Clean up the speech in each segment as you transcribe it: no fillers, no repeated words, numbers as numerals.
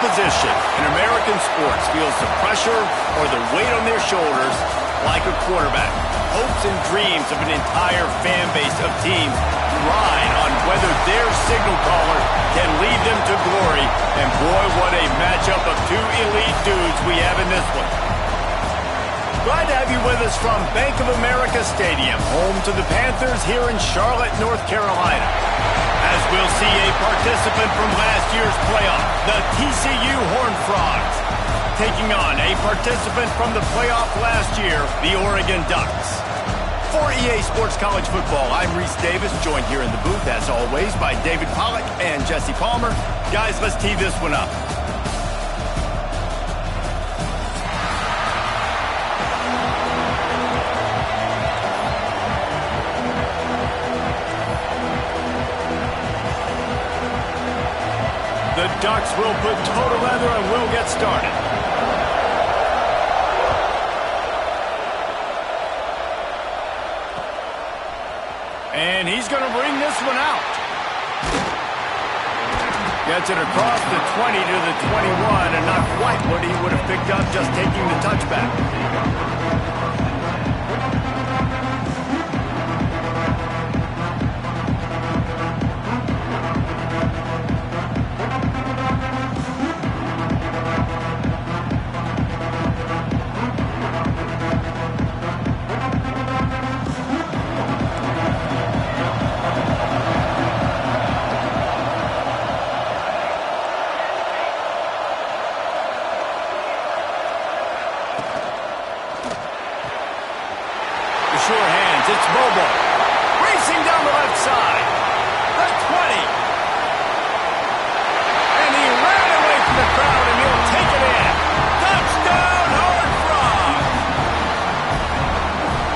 position in American sports feels the pressure or the weight on their shoulders like a quarterback. Hopes and dreams of an entire fan base of teams ride on whether their signal caller can lead them to glory. And boy, what a matchup of two elite dudes we have in this one. Glad to have you with us from Bank of America Stadium, home to the Panthers here in Charlotte, North Carolina. As we'll see a participant from last year's playoff, the TCU Horned Frogs, taking on a participant from the playoff last year, the Oregon Ducks. For EA Sports College Football, I'm Reese Davis, joined here in the booth, as always, by David Pollack and Jesse Palmer. Guys, let's tee this one up. The Ducks will put toe to leather and will get started. And he's going to bring this one out. Gets it across the 20 to the 21, and not quite what he would have picked up just taking the touchback. It's Bobo, racing down the left side, the 20, and he ran away from the crowd, and he'll take it in. Touchdown, Horned Frogs!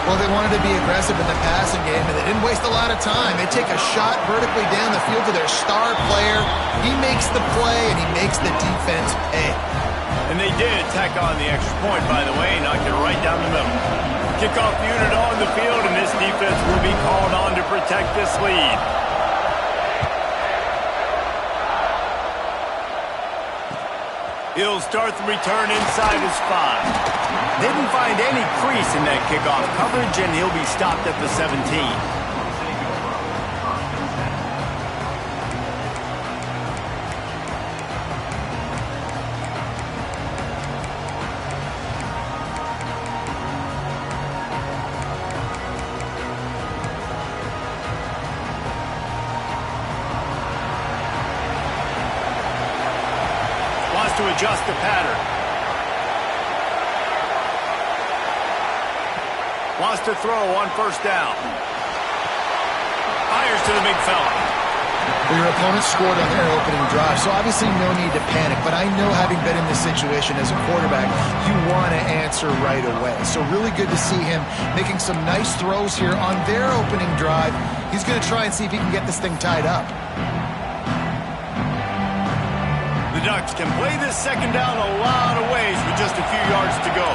Well, they wanted to be aggressive in the passing game, and they didn't waste a lot of time. They take a shot vertically down the field to their star player. He makes the play, and he makes the defense pay. And they did tack on the extra point, by the way, knocked it right down the middle. Kickoff unit on the field, and this defense will be called on to protect this lead. He'll start the return inside his 5. Didn't find any crease in that kickoff coverage, and he'll be stopped at the 17. To adjust the pattern. Wants to throw on first down. Fires to the big fella. Well, your opponent scored on their opening drive, so obviously no need to panic. But I know, having been in this situation as a quarterback, you want to answer right away. So really good to see him making some nice throws here on their opening drive. He's going to try and see if he can get this thing tied up. The Ducks can play this second down a lot of ways with just a few yards to go.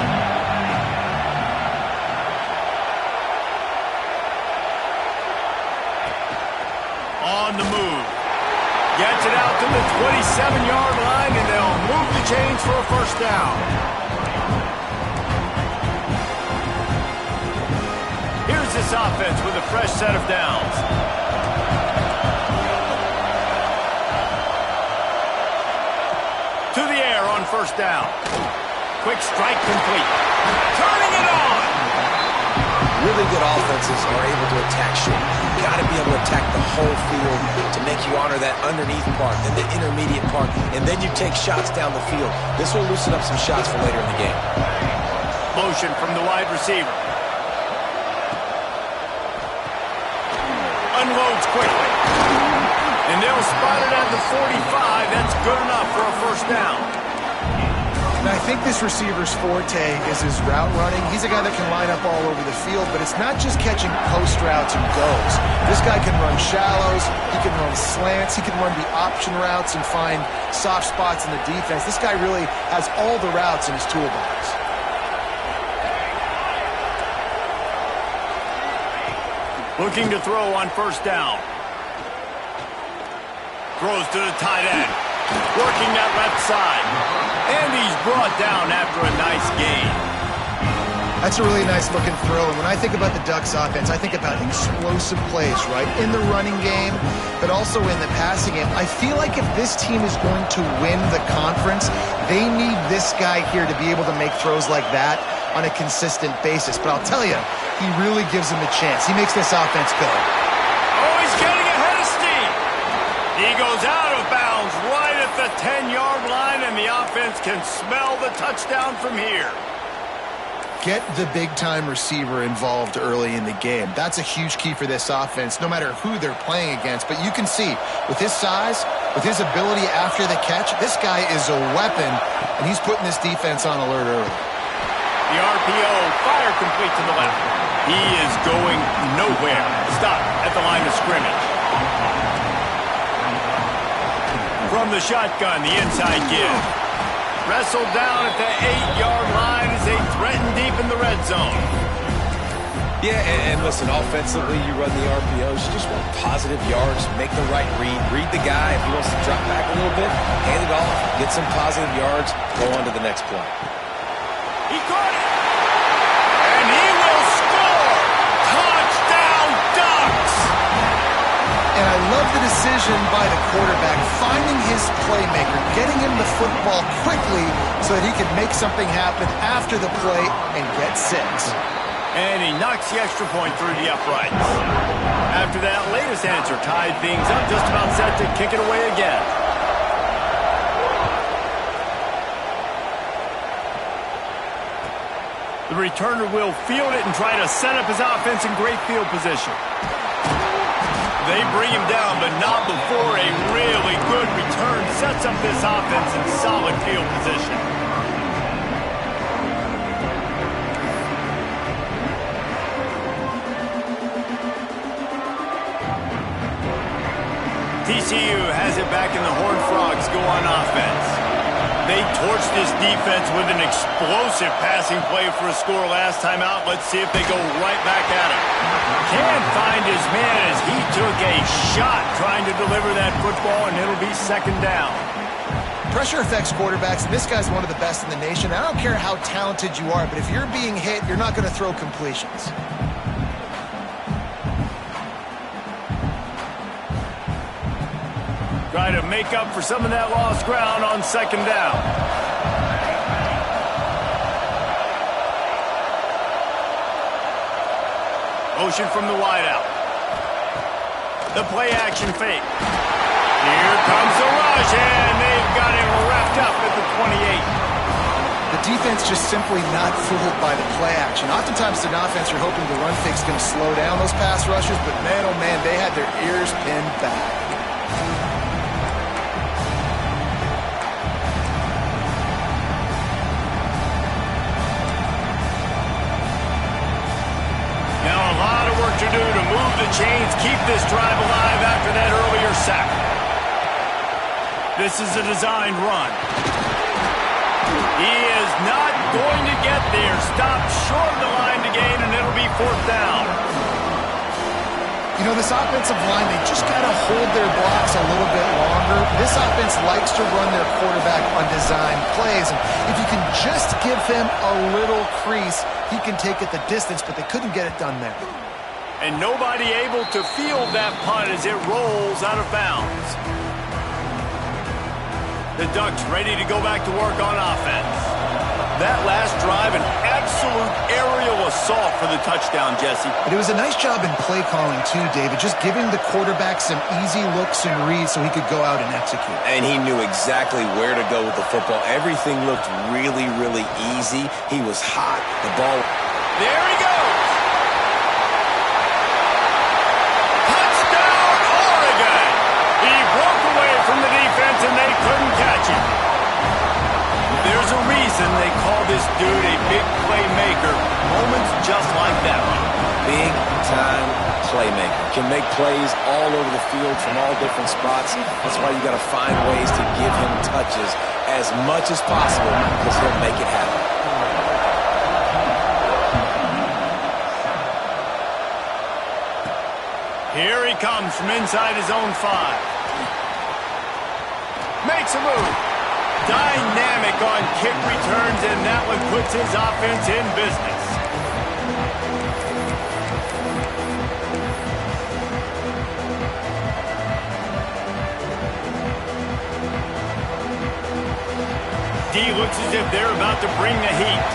On the move. Gets it out to the 27-yard line, and they'll move the chains for a first down. Here's this offense with a fresh set of downs. To the air on first down. Quick strike complete. Turning it on. Really good offenses are able to attack short. You've got to be able to attack the whole field to make you honor that underneath part, then the intermediate part, and then you take shots down the field. This will loosen up some shots for later in the game. Motion from the wide receiver. Unloads quickly. And they'll spot it at the 45. That's good enough for a first down. Now, I think this receiver's forte is his route running. He's a guy that can line up all over the field, but it's not just catching post routes and goes. This guy can run shallows, he can run slants, he can run the option routes and find soft spots in the defense. This guy really has all the routes in his toolbox. Looking to throw on first down. Throws to the tight end. Working working that left side. And he's brought down after a nice gain. That's a really nice looking throw. And when I think about the Ducks offense, I think about explosive plays, right? In the running game, but also in the passing game. I feel like if this team is going to win the conference, they need this guy here to be able to make throws like that on a consistent basis. But I'll tell you, he really gives them a chance. He makes this offense go. Oh, he's getting ahead of steam. He goes out of bounds right at the 10-yard line, and the offense can smell the touchdown from here. Get the big-time receiver involved early in the game. That's a huge key for this offense, no matter who they're playing against. But you can see, with his size, with his ability after the catch, this guy is a weapon, and he's putting this defense on alert early. The RPO, fire complete to the left. He is going nowhere. Stop at the line of scrimmage. From the shotgun, the inside give. Wrestled down at the 8-yard line as they threaten deep in the red zone. Yeah, and listen, offensively, you run the RPOs. You just want positive yards, make the right read. Read the guy. If he wants to drop back a little bit, hand it off, get some positive yards, go on to the next play. He caught it! And he will score! Touchdown, Ducks! And I love the decision by the quarterback, finding his playmaker, getting him the football quickly so that he can make something happen after the play and get 6. And he knocks the extra point through the uprights. After that latest answer tied things up, just about set to kick it away again. The returner will field it and try to set up his offense in great field position. They bring him down, but not before a really good return sets up this offense in solid field position. TCU has it back in the Horned Frogs go on offense. They torched this defense with an explosive passing play for a score last time out. Let's see if they go right back at him. Can't find his man as he took a shot trying to deliver that football, and it'll be second down. Pressure affects quarterbacks, and this guy's one of the best in the nation. I don't care how talented you are, but if you're being hit, you're not going to throw completions. Try to make up for some of that lost ground on second down. Motion from the wideout. The play action fake. Here comes the rush, and they've got him wrapped up at the 28. The defense just simply not fooled by the play action. Oftentimes, an offense, you're hoping the run fake's going to slow down those pass rushers, but man, oh man, they had their ears pinned back. To do to move the chains, keep this drive alive after that earlier sack. This is a designed run. He is not going to get there. Stopped short of the line to gain, and it'll be fourth down. You know, this offensive line, they just got to hold their blocks a little bit longer. This offense likes to run their quarterback on designed plays. And if you can just give him a little crease, he can take it the distance, but they couldn't get it done there. And nobody able to field that punt as it rolls out of bounds. The Ducks ready to go back to work on offense. That last drive, an absolute aerial assault for the touchdown, Jesse. But it was a nice job in play calling too, David, just giving the quarterback some easy looks and reads so he could go out and execute. And he knew exactly where to go with the football. Everything looked really, really easy. He was hot. The ball. There he goes. Touchdown, Oregon. He broke away from the defense and they couldn't catch him. There's a reason they call this dude a big playmaker. Moments just like that one. Big time playmaker. Can make plays all over the field from all different spots. That's why you got to find ways to give him touches as much as possible because he'll make it happen. Here he comes from inside his own 5. Makes a move. Dynamic on kick returns, and that one puts his offense in business. D looks as if they're about to bring the heat.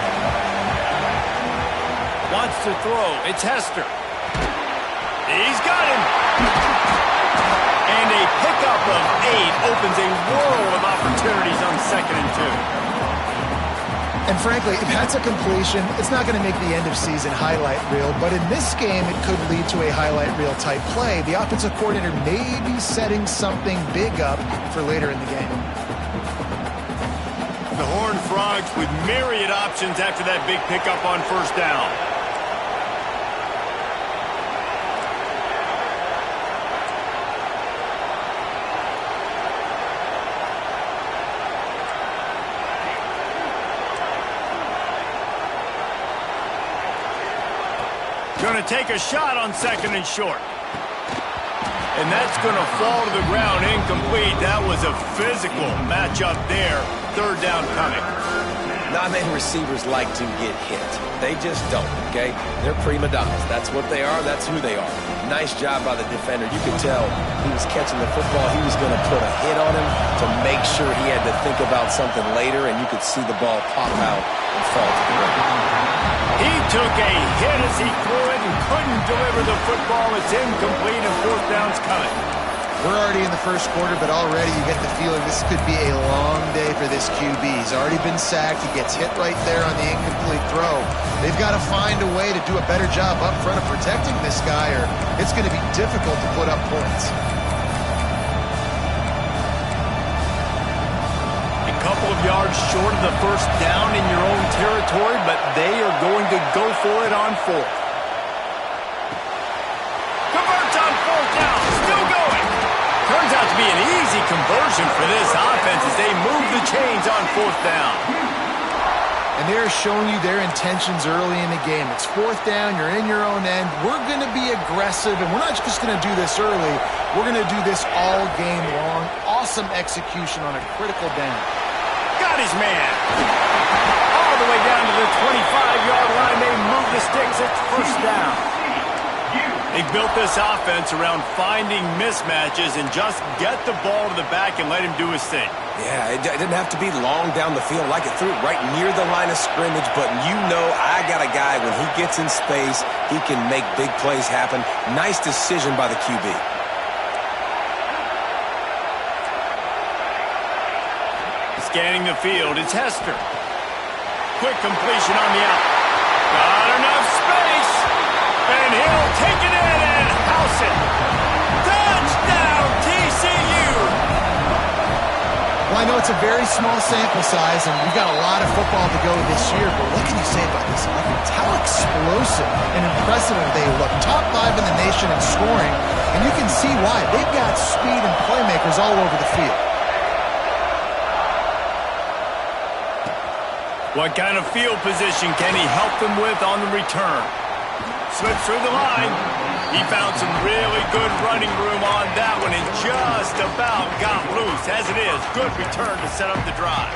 Wants to throw. It's Hester. He's got him. And a pickup of 8 opens a world of opportunities on 2nd and 2. And frankly, if that's a completion, it's not going to make the end of season highlight reel. But in this game, it could lead to a highlight reel type play. The offensive coordinator may be setting something big up for later in the game. The Horned Frogs with myriad options after that big pickup on 1st down. Going to take a shot on 2nd and short. And that's going to fall to the ground incomplete. That was a physical matchup there. 3rd down coming. Not many receivers like to get hit. They just don't, okay? They're prima donnas. That's what they are. That's who they are. Nice job by the defender. You could tell he was catching the football. He was going to put a hit on him to make sure he had to think about something later, and you could see the ball pop out and fall to the ground. He took a hit as he threw it and couldn't deliver the football. It's incomplete and 4th down's coming. We're already in the 1st quarter, but already you get the feeling this could be a long day for this QB. He's already been sacked. He gets hit right there on the incomplete throw. They've got to find a way to do a better job up front of protecting this guy, or it's going to be difficult to put up points. Couple of yards short of the 1st down in your own territory, but they are going to go for it on 4th. Converts on 4th down, still going. Turns out to be an easy conversion for this offense as they move the chains on 4th down. And they're showing you their intentions early in the game. It's 4th down, you're in your own end. We're going to be aggressive, and we're not just going to do this early. We're going to do this all game long. Awesome execution on a critical down. Got his man. All the way down to the 25-yard line. They move the sticks. It's 1st down. They built this offense around finding mismatches and just get the ball to the back and let him do his thing. Yeah, it didn't have to be long down the field. Like it threw it right near the line of scrimmage, but you know I got a guy, when he gets in space, he can make big plays happen. Nice decision by the QB. Scanning the field, it's Hester. Quick completion on the out. Got enough space. And he'll take it in and house it. Touchdown, TCU. Well, I know it's a very small sample size, and we've got a lot of football to go this year, but what can you say about this offense? How explosive and impressive they look. Top 5 in the nation in scoring, and you can see why. They've got speed and playmakers all over the field. What kind of field position can he help them with on the return? Slips through the line. He found some really good running room on that one and just about got loose. As it is, good return to set up the drive.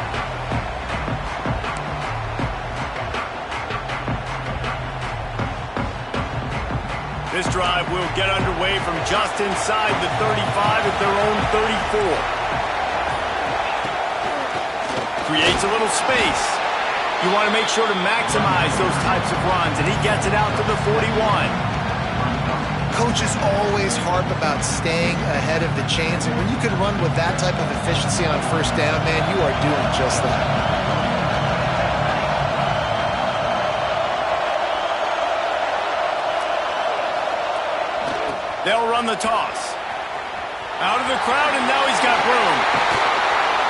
This drive will get underway from just inside the 35 at their own 34. Creates a little space. You want to make sure to maximize those types of runs, and he gets it out to the 41. Coaches always harp about staying ahead of the chains, and when you can run with that type of efficiency on 1st down, man, you are doing just that. They'll run the toss. Out of the crowd, and now he's got room.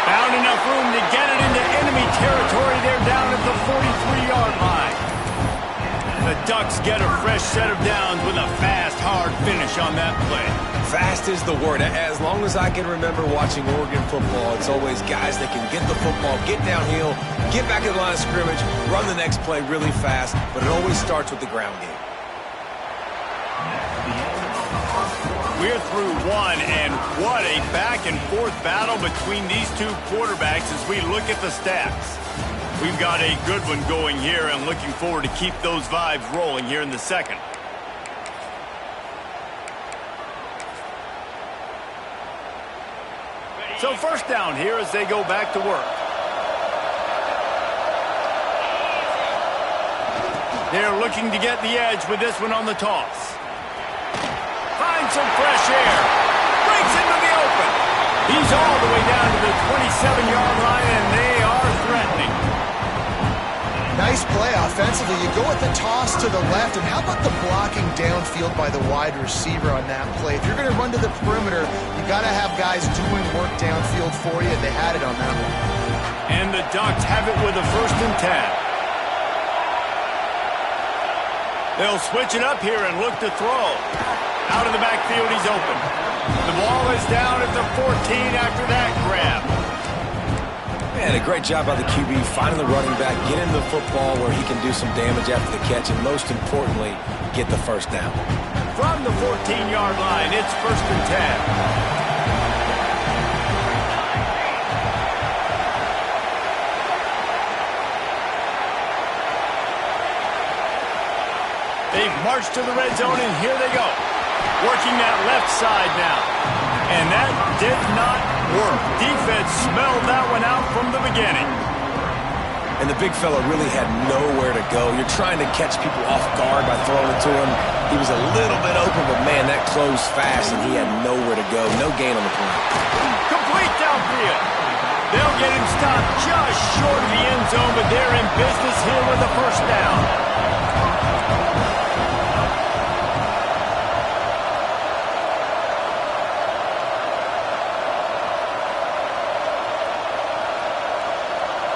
Found enough room to get it into enemy territory. They're down at the 43-yard line. The Ducks get a fresh set of downs with a fast, hard finish on that play. Fast is the word. As long as I can remember watching Oregon football, it's always guys that can get the football, get downhill, get back to the line of scrimmage, run the next play really fast, but it always starts with the ground game. We're through one, and what a back-and-forth battle between these two quarterbacks as we look at the stats. We've got a good one going here, and looking forward to keep those vibes rolling here in the second. So first down here as they go back to work. They're looking to get the edge with this one on the toss. Finds some fresh air. Breaks into the open. He's all the way down to the 27-yard line, and they are threatening. Nice play offensively. You go with the toss to the left, and how about the blocking downfield by the wide receiver on that play? If you're going to run to the perimeter, you got to have guys doing work downfield for you, and they had it on that one. And the Ducks have it with a 1st and 10. They'll switch it up here and look to throw. Out of the backfield, he's open. The ball is down at the 14 after that grab. Man, a great job by the QB finding the running back, getting the football where he can do some damage after the catch, and most importantly, get the first down. From the 14-yard line, it's 1st and 10. They've marched to the red zone, and here they go. Working that left side now. And that did not work. Defense smelled that one out from the beginning. And the big fella really had nowhere to go. You're trying to catch people off guard by throwing it to him. He was a little bit open, but man, that closed fast, and he had nowhere to go. No gain on the play. Complete downfield. They'll get him stopped just short of the end zone, but they're in business here with a 1st down.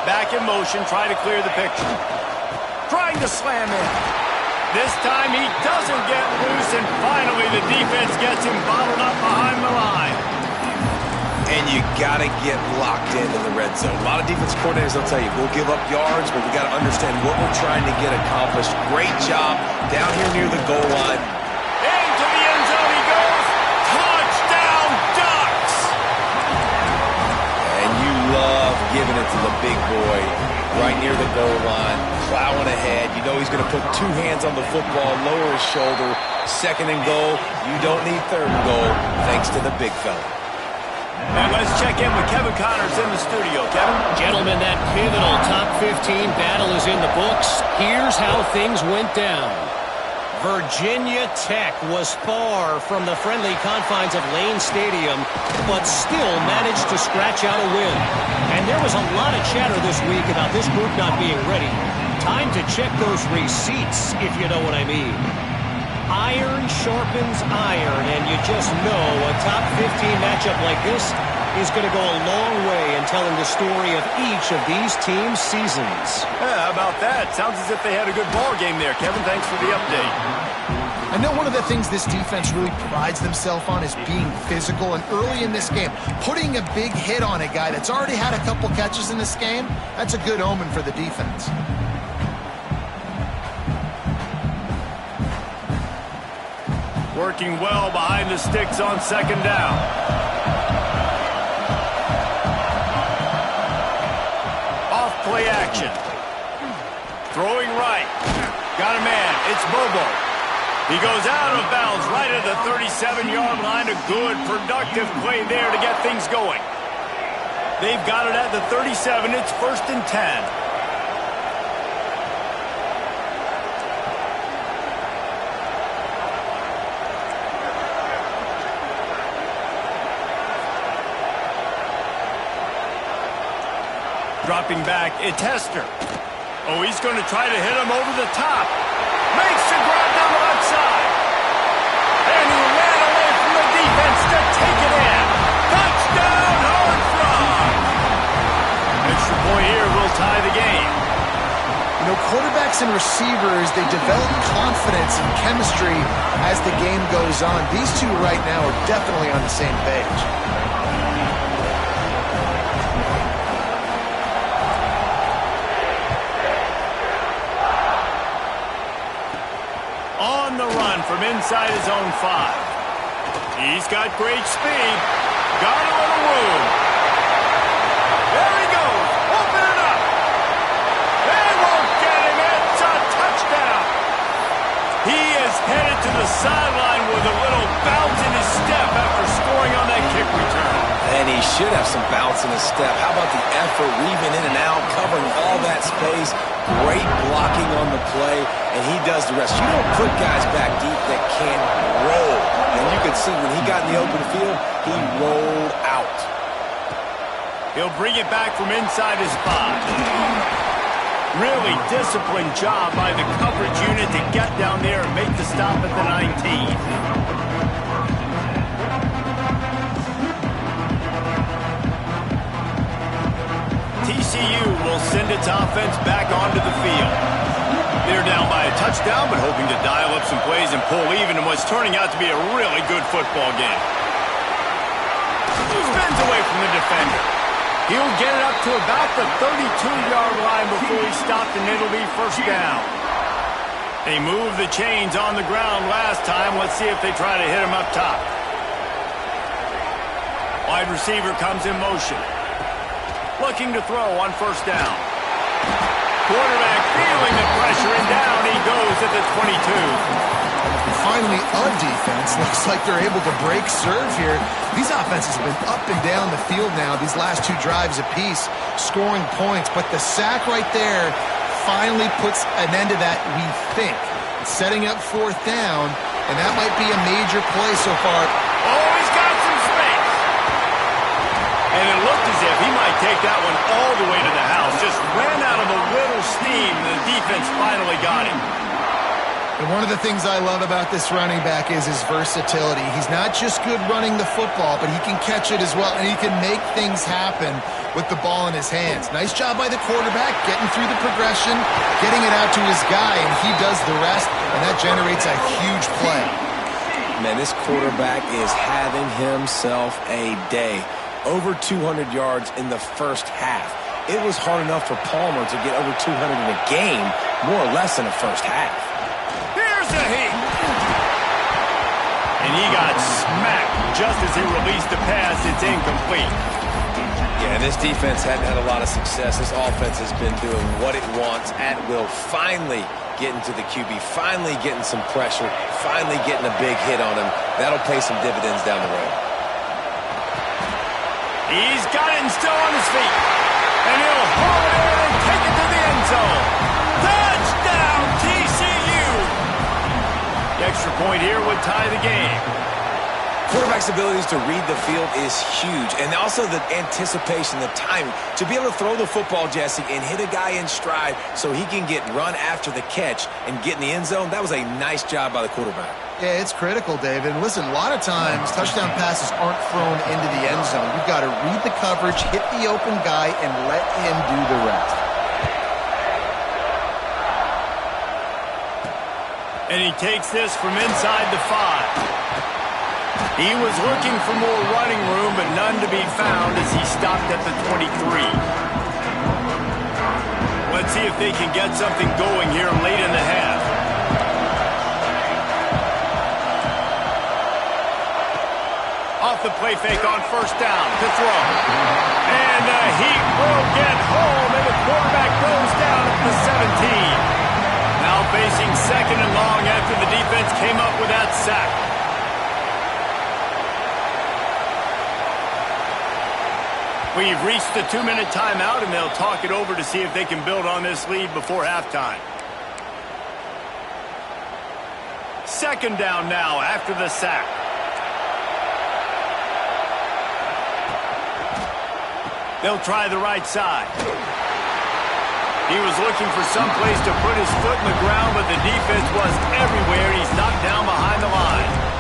Back in motion, try to clear the picture. Trying to slam in. This time he doesn't get loose, and finally the defense gets him bottled up behind the line. And you got to get locked into the red zone. A lot of defense coordinators will tell you, we'll give up yards, but we got to understand what we're trying to get accomplished. Great job down here near the goal line. Into the end zone he goes. Touchdown, Ducks! And you love giving it to the big boy right near the goal line, plowing ahead. You know he's going to put 2 hands on the football, lower his shoulder. 2nd and goal. You don't need 3rd and goal, thanks to the big fella. And let's check in with Kevin Connors in the studio. Kevin? Gentlemen, that pivotal top 15 battle is in the books. Here's how things went down. Virginia Tech was far from the friendly confines of Lane Stadium, but still managed to scratch out a win. And there was a lot of chatter this week about this group not being ready. Time to check those receipts, if you know what I mean. Iron sharpens iron, and you just know a top 15 matchup like this is going to go a long way in telling the story of each of these teams' seasons. Yeah, how about that? Sounds as if they had a good ball game there, Kevin. Thanks for the update. I know one of the things this defense really prides themselves on is being physical, and early in this game, putting a big hit on a guy that's already had a couple catches in this game, that's a good omen for the defense. Working well behind the sticks on 2nd down. Off play action. Throwing right. Got a man. It's Bobo. He goes out of bounds right at the 37-yard line. A good, productive play there to get things going. They've got it at the 37. It's 1st and 10. Dropping back, it's Hester. Oh, he's going to try to hit him over the top. Makes the grab down the left side. And he ran away from the defense to take it in. Touchdown, Howard Frog. Extra point here will tie the game. You know, quarterbacks and receivers, they develop confidence and chemistry as the game goes on. These two right now are definitely on the same page. On the run from inside his own 5. He's got great speed. Got a little room. There he goes. Open it up. They won't get him. It's a touchdown. He is headed to the sideline with a little bounce in his step after scoring on that kick return. And he should have some bounce in his step. How about the effort, weaving in and out, covering all that space. Great blocking on the play, and he does the rest. You don't put guys back deep that can't roll. And you can see when he got in the open field, he rolled out. He'll bring it back from inside his 5. Really disciplined job by the coverage unit to get down there and make the stop at the 19. TCU will send its offense back onto the field. They're down by a touchdown, but hoping to dial up some plays and pull even in what's turning out to be a really good football game. Spins away from the defender. He'll get it up to about the 32-yard line before he's stopped, and it'll be first down. They moved the chains on the ground last time. Let's see if they try to hit him up top. Wide receiver comes in motion. Looking to throw on first down. Quarterback feeling the pressure, and down he goes at the 22. Finally, a defense. Looks like they're able to break serve here. These offenses have been up and down the field now, these last 2 drives apiece, scoring points. But the sack right there finally puts an end to that, we think. It's setting up fourth down, and that might be a major play so far. Oh, he's got some space. And it looked as if he might take that one all the way to the house. Just ran out of a little steam, and the defense finally got him. And one of the things I love about this running back is his versatility. He's not just good running the football, but he can catch it as well, and he can make things happen with the ball in his hands. Nice job by the quarterback, getting through the progression, getting it out to his guy, and he does the rest, and that generates a huge play. Man, this quarterback is having himself a day. Over 200 yards in the first half. It was hard enough for Palmer to get over 200 in a game, more or less in the first half. Here's a heat. And he got smacked just as he released the pass. It's incomplete. Yeah, this defense hadn't had a lot of success. This offense has been doing what it wants at will. Finally getting to the QB, finally getting some pressure, finally getting a big hit on him. That'll pay some dividends down the road. He's got it and still on his feet. And he'll hold it in and take it to the end zone. Touchdown, TCU! The extra point here would tie the game. Quarterback's abilities to read the field is huge, and also the anticipation, the timing. To be able to throw the football, Jesse, and hit a guy in stride so he can get run after the catch and get in the end zone, that was a nice job by the quarterback. Yeah, it's critical, David. And listen, a lot of times touchdown passes aren't thrown into the end zone. You've got to read the coverage, hit the open guy, and let him do the rest. And he takes this from inside the 5. He was looking for more running room, but none to be found as he stopped at the 23. Let's see if they can get something going here late in the half. Off the play fake on first down to throw. And the heat will get home, and the quarterback goes down at the 17. Now facing second and long after the defense came up with that sack. We've reached the 2-minute timeout, and they'll talk it over to see if they can build on this lead before halftime. Second down now after the sack. They'll try the right side. He was looking for some place to put his foot in the ground, but the defense was everywhere. He's knocked down behind the line.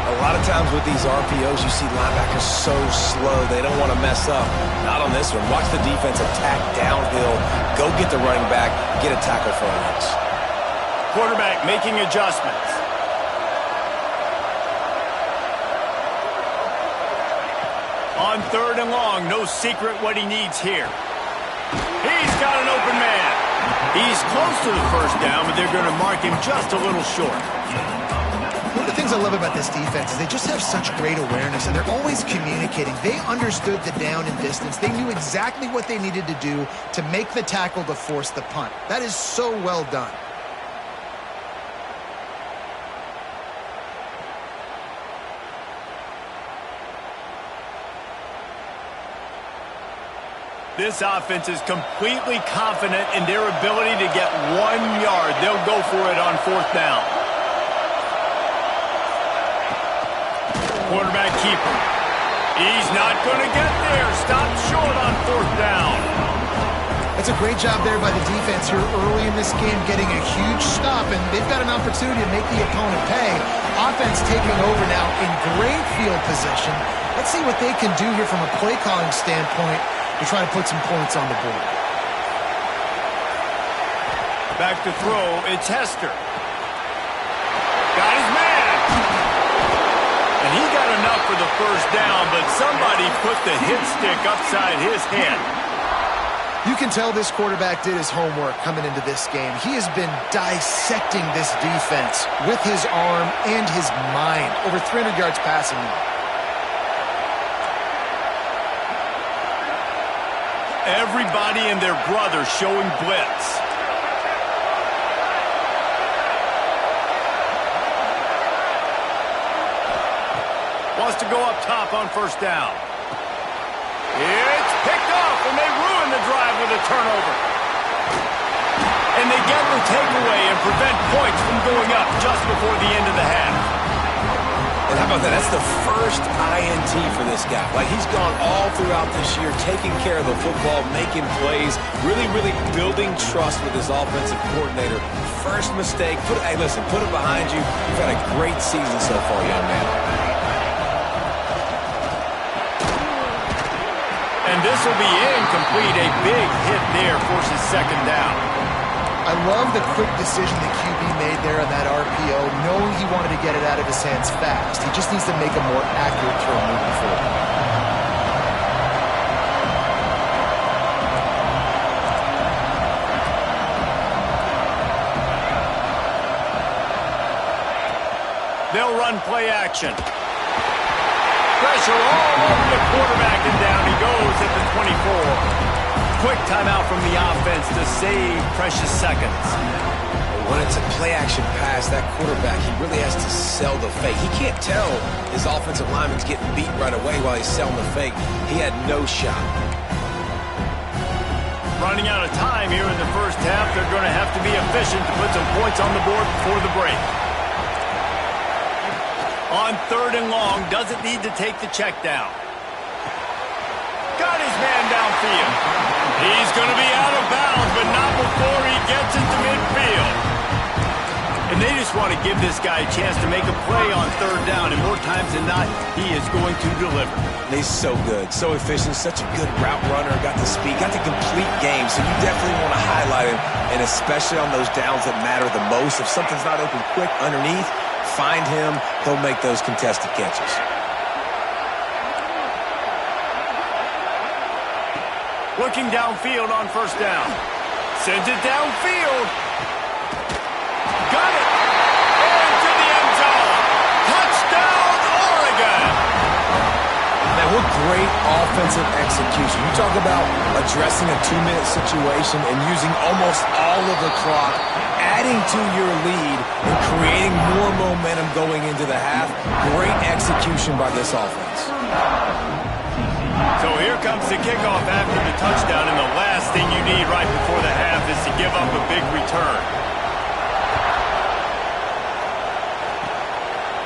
A lot of times with these RPOs, you see linebackers so slow, they don't want to mess up. Not on this one. Watch the defense attack downhill, go get the running back, get a tackle for a loss. Quarterback making adjustments. On third and long, no secret what he needs here. He's got an open man. He's close to the first down, but they're going to mark him just a little short. One of the things things I love about this defense is they just have such great awareness, and they're always communicating. They understood the down and distance. They knew exactly what they needed to do to make the tackle to force the punt. That is so well done. This offense is completely confident in their ability to get 1 yard. They'll go for it on 4th down. Quarterback keeper. He's not going to get there. Stop short on 4th down. That's a great job there by the defense here early in this game, getting a huge stop, and they've got an opportunity to make the opponent pay. Offense taking over now in great field position. Let's see what they can do here from a play calling standpoint to try to put some points on the board. Back to throw, it's Hester. Got his man. And he got enough for the 1st down, but somebody put the hit stick upside his head. You can tell this quarterback did his homework coming into this game. He has been dissecting this defense with his arm and his mind. Over 300 yards passing now. Everybody and their brother showing blitz. Wants to go up top on 1st down. It's picked off, and they ruin the drive with a turnover. And they get the takeaway and prevent points from going up just before the end of the half. And how about that? That's the first INT for this guy. Like, he's gone all throughout this year, taking care of the football, making plays, really, really building trust with his offensive coordinator. First mistake. Hey, listen, put it behind you. You've had a great season so far, young man. And this will be incomplete. A big hit there forces 2nd down. I love the quick decision the QB made there on that RPO, knowing he wanted to get it out of his hands fast. He just needs to make a more accurate throw moving forward. They'll run play action. Pressure all over the quarterback, and down he goes at the 24. Quick timeout from the offense to save precious seconds. When it's a play-action pass, that quarterback, he really has to sell the fake. He can't tell his offensive lineman's getting beat right away while he's selling the fake. He had no shot. Running out of time here in the 1st half. They're going to have to be efficient to put some points on the board before the break. On 3rd and long, doesn't need to take the check down. Got his man downfield. He's going to be out of bounds, but not before he gets it to midfield. And they just want to give this guy a chance to make a play on 3rd down, and more times than not, he is going to deliver. He's so good, so efficient, such a good route runner, got the speed, got the complete game, so you definitely want to highlight him, and especially on those downs that matter the most. If something's not open quick underneath, find him, he'll make those contested catches. Looking downfield on 1st down. Sends it downfield. Got it. Into the end zone. Touchdown, Oregon. Man, what great offensive execution. You talk about addressing a 2-minute situation and using almost all of the clock, adding to your lead, and creating more momentum going into the half. Great execution by this offense. So here comes the kickoff after the touchdown, and the last thing you need right before the half is to give up a big return.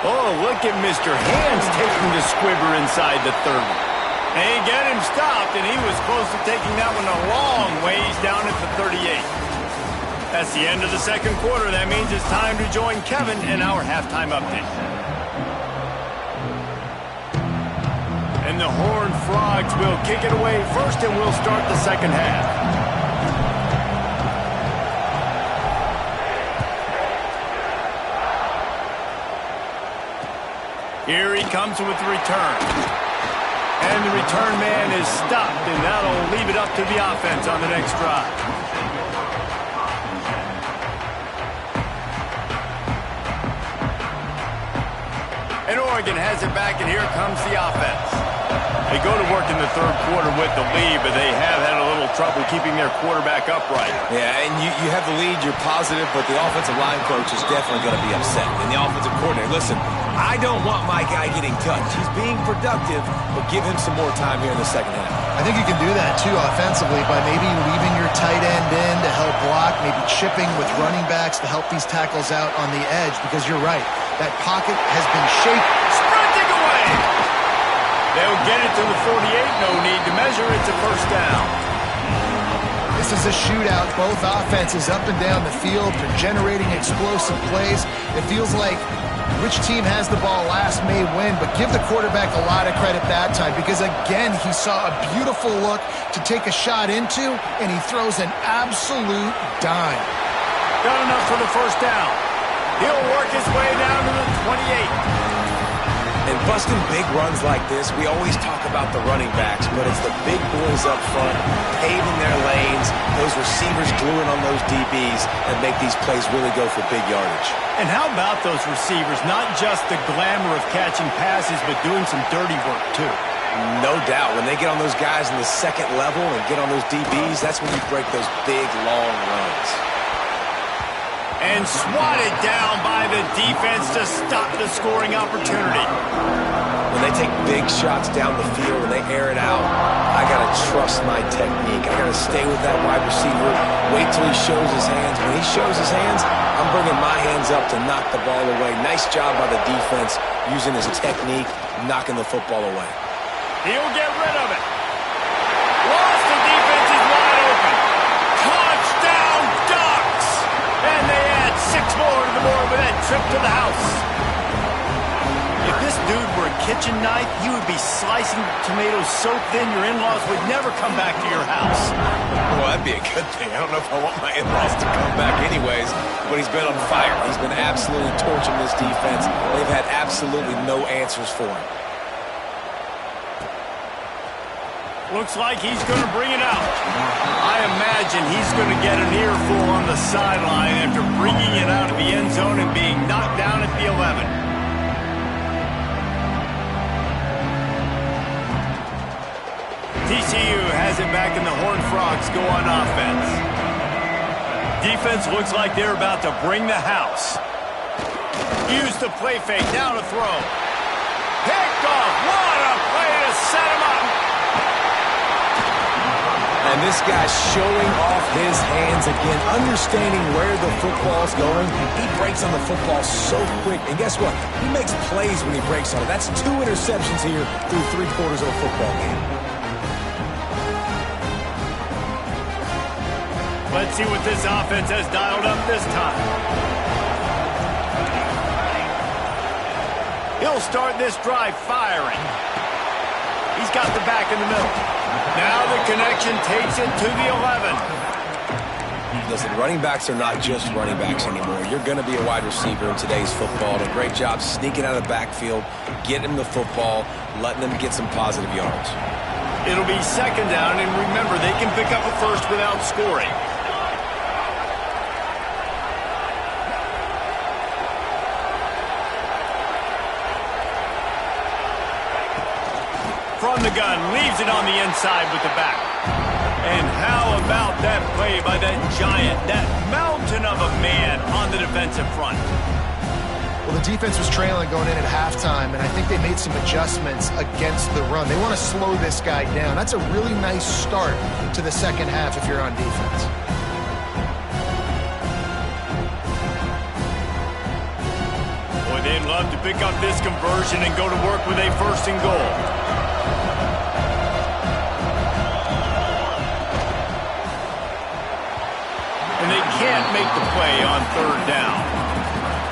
Oh, look at Mr. Hands taking the squibber inside the 30. They get him stopped, and he was close to taking that one a long ways down at the 38. That's the end of the 2nd quarter. That means it's time to join Kevin in our halftime update. And the Horned Frogs will kick it away first, and we'll start the 2nd half. Here he comes with the return. And the return man is stopped, and that'll leave it up to the offense on the next drive. And Oregon has it back, and here comes the offense. They go to work in the third quarter with the lead, but they have had a little trouble keeping their quarterback upright. Yeah, and you have the lead, you're positive, but the offensive line coach is definitely going to be upset. And the offensive coordinator, listen, I don't want my guy getting touched. He's being productive, but give him some more time here in the second half. I think you can do that, too, offensively, by maybe leaving your tight end in to help block, maybe chipping with running backs to help these tackles out on the edge, because you're right. That pocket has been shaken. Sprinting away! They'll get it to the 48. No need to measure. It's a first down. This is a shootout. Both offenses up and down the field. They're generating explosive plays. It feels like which team has the ball last may win, but give the quarterback a lot of credit that time because, again, he saw a beautiful look to take a shot into, and he throws an absolute dime. Got enough for the first down. He'll work his way down to the 28. And busting big runs like this, we always talk about the running backs, but it's the big boys up front, paving their lanes, those receivers gluing on those DBs, and make these plays really go for big yardage. And how about those receivers? Not just the glamour of catching passes, but doing some dirty work, too. No doubt. When they get on those guys in the second level and get on those DBs, that's when you break those big, long runs. And swatted down by the defense to stop the scoring opportunity. When they take big shots down the field and they air it out, I got to trust my technique. I got to stay with that wide receiver, wait till he shows his hands. When he shows his hands, I'm bringing my hands up to knock the ball away. Nice job by the defense using his technique, knocking the football away. He'll get rid of it. Lost the defense is wide open. Touchdown Ducks! And they add 6 more to the board with that trip to the house. If this dude were a kitchen knife, you would be slicing tomatoes so thin your in-laws would never come back to your house. Well, that'd be a good thing. I don't know if I want my in-laws to come back anyways, but he's been on fire. He's been absolutely torching this defense. They've had absolutely no answers for him. Looks like he's going to bring it out. I imagine he's going to get an earful on the sideline after bringing it out of the end zone and being knocked down at the 11. TCU has it back, and the Horned Frogs go on offense. Defense looks like they're about to bring the house. Use the play fake, down to throw. Picked off. What a play to set him up. And this guy's showing off his hands again, understanding where the football's going. He breaks on the football so quick. And guess what? He makes plays when he breaks on it. That's 2 interceptions here through 3 quarters of a football game. Let's see what this offense has dialed up this time. He'll start this drive firing. He's got the back in the middle. Now the connection takes it to the 11. Listen, running backs are not just running backs anymore. You're going to be a wide receiver in today's football. And a great job sneaking out of the backfield, getting him the football, letting them get some positive yards. It'll be second down, and remember, they can pick up a first without scoring. From the gun, leaves it on the inside with the back. And how about that play by that giant, that mountain of a man on the defensive front? Well, the defense was trailing going in at halftime, and I think they made some adjustments against the run. They want to slow this guy down. That's a really nice start to the second half if you're on defense. Boy, they'd love to pick up this conversion and go to work with a 1st and goal. And they can't make the play on 3rd down.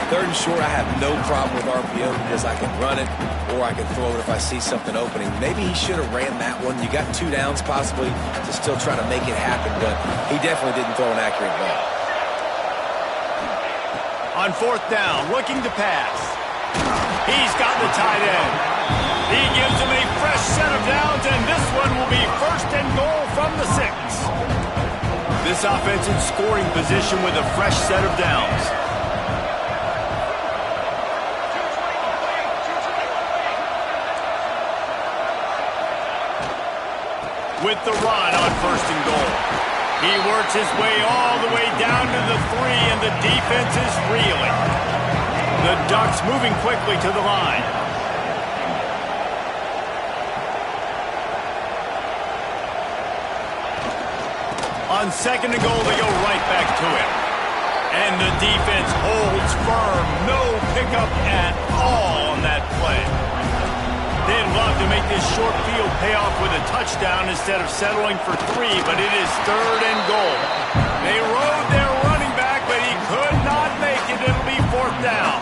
3rd and short, I have no problem with RPO because I can run it or I can throw it if I see something opening. Maybe he should have ran that one. You got 2 downs possibly to still try to make it happen, but he definitely didn't throw an accurate ball. On 4th down, looking to pass. He's got the tight end. He gives him a fresh set of downs, and this one will be 1st and goal from the 6. This offense in scoring position with a fresh set of downs. with the run on 1st and goal. He works his way all the way down to the 3, and the defense is reeling. The Ducks moving quickly to the line. On 2nd and goal, they go right back to it. And the defense holds firm. No pickup at all on that play. They'd love to make this short field pay off with a touchdown instead of settling for 3, but it is 3rd and goal. They rode their running back, but he could not make it. It'll be 4th down.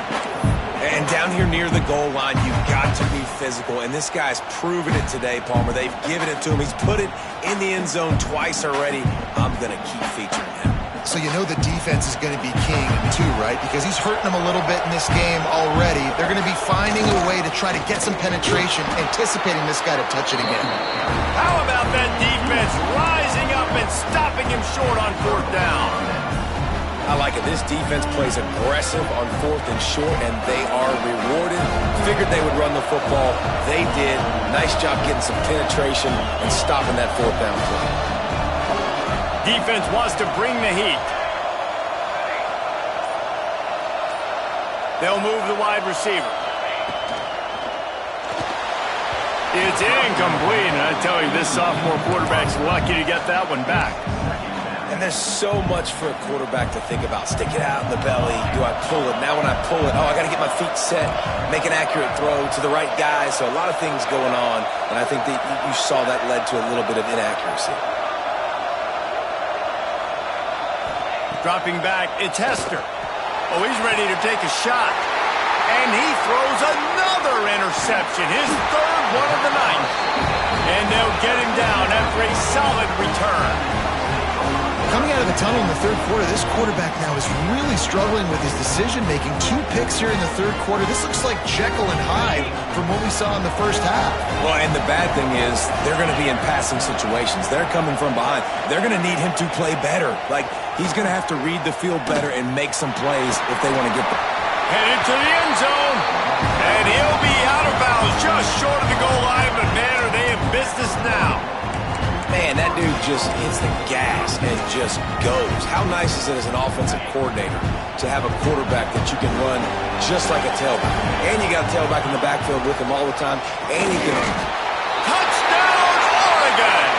And down here near the goal line, you've got to be physical. And this guy's proven it today, Palmer. They've given it to him. He's put it in the end zone twice already. I'm going to keep featuring him. So you know the defense is going to be king too, right? Because he's hurting them a little bit in this game already. They're going to be finding a way to try to get some penetration, anticipating this guy to touch it again. How about that defense rising up and stopping him short on 4th down? I like it. This defense plays aggressive on 4th and short, and they are rewarded. Figured they would run the football. They did. Nice job getting some penetration and stopping that 4th down play. Defense wants to bring the heat. They'll move the wide receiver. It's incomplete, and I tell you, this sophomore quarterback's lucky to get that one back. And there's so much for a quarterback to think about. Stick it out in the belly. Do I pull it? Now when I pull it, I got to get my feet set, make an accurate throw to the right guy. So a lot of things going on, and I think that you saw that led to a little bit of inaccuracy. Dropping back, it's Hester. Oh, he's ready to take a shot. And he throws another interception, his 3rd one of the night. And they'll get him down after a solid return. Coming out of the tunnel in the 3rd quarter, this quarterback now is really struggling with his decision-making. 2 picks here in the 3rd quarter. This looks like Jekyll and Hyde from what we saw in the 1st half. Well, and the bad thing is they're going to be in passing situations. They're coming from behind. They're going to need him to play better. Like, he's going to have to read the field better and make some plays if they want to get there. Headed to the end zone. And he'll be out of bounds just short of the goal line, but man, are they in business now. Man, that dude just hits the gas and just goes. How nice is it as an offensive coordinator to have a quarterback that you can run just like a tailback? And you got a tailback in the backfield with him all the time, and he can... Touchdown, Oregon!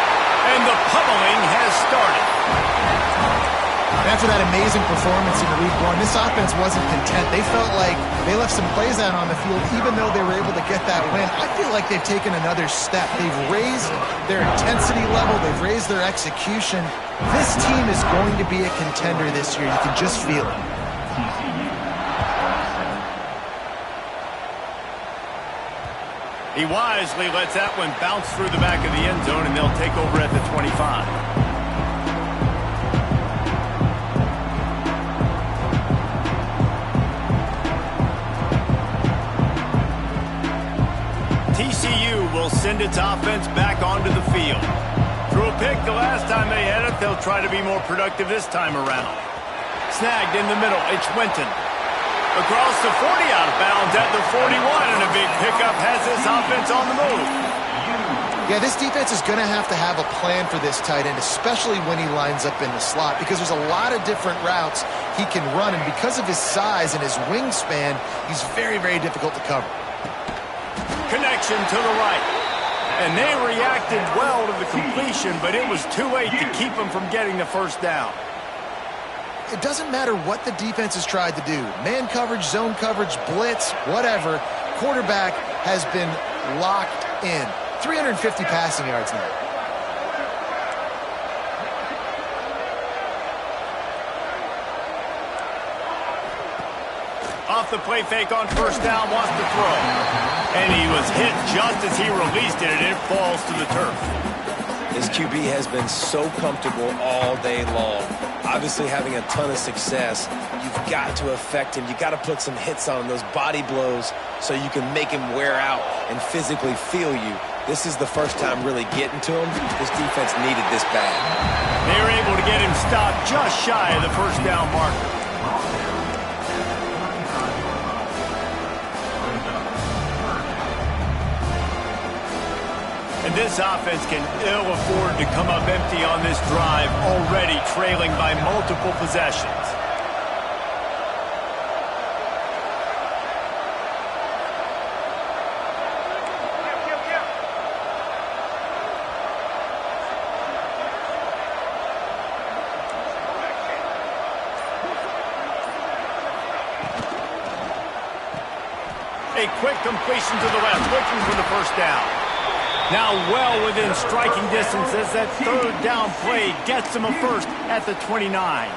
And the pummeling has started. After that amazing performance in week 1, this offense wasn't content. They felt like they left some plays out on the field, even though they were able to get that win. I feel like they've taken another step. They've raised their intensity level. They've raised their execution. This team is going to be a contender this year. You can just feel it. He wisely lets that one bounce through the back of the end zone, and they'll take over at the 25. TCU will send its offense back onto the field. Threw a pick the last time they had it. They'll try to be more productive this time around. Snagged in the middle. It's Winton. Across the 40 out of bounds at the 41, and a big pickup has this offense on the move. Yeah, this defense is going to have a plan for this tight end, especially when he lines up in the slot, because there's a lot of different routes he can run, and because of his size and his wingspan, he's very, very difficult to cover. Connection to the right. And they reacted well to the completion, but it was too late to keep them from getting the 1st down. It doesn't matter what the defense has tried to do. Man coverage, zone coverage, blitz, whatever. Quarterback has been locked in. 350 passing yards now. Off the play fake on 1st down, wants to throw. And he was hit just as he released it, and it falls to the turf. His QB has been so comfortable all day long. Obviously having a ton of success. You've got to affect him. You've got to put some hits on him, those body blows, so you can make him wear out and physically feel you. This is the first time really getting to him. This defense needed this bad. They were able to get him stopped just shy of the 1st down marker. And And this offense can ill afford to come up empty on this drive, already trailing by multiple possessions. A quick completion to the left, looking for the first down. Now well within striking distance as that third down play gets them a first at the 29.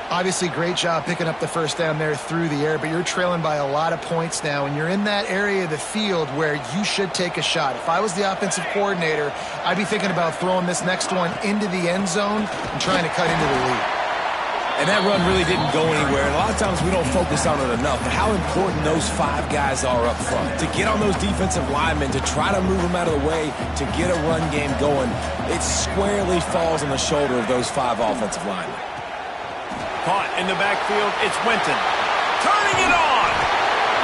Obviously, great job picking up the first down there through the air, but you're trailing by a lot of points now, and you're in that area of the field where you should take a shot. If I was the offensive coordinator, I'd be thinking about throwing this next one into the end zone and trying to cut into the lead. And that run really didn't go anywhere. And a lot of times we don't focus on it enough. But how important those 5 guys are up front. To get on those defensive linemen, to try to move them out of the way, to get a run game going, it squarely falls on the shoulder of those 5 offensive linemen. Caught in the backfield, it's Winton. Turning it on!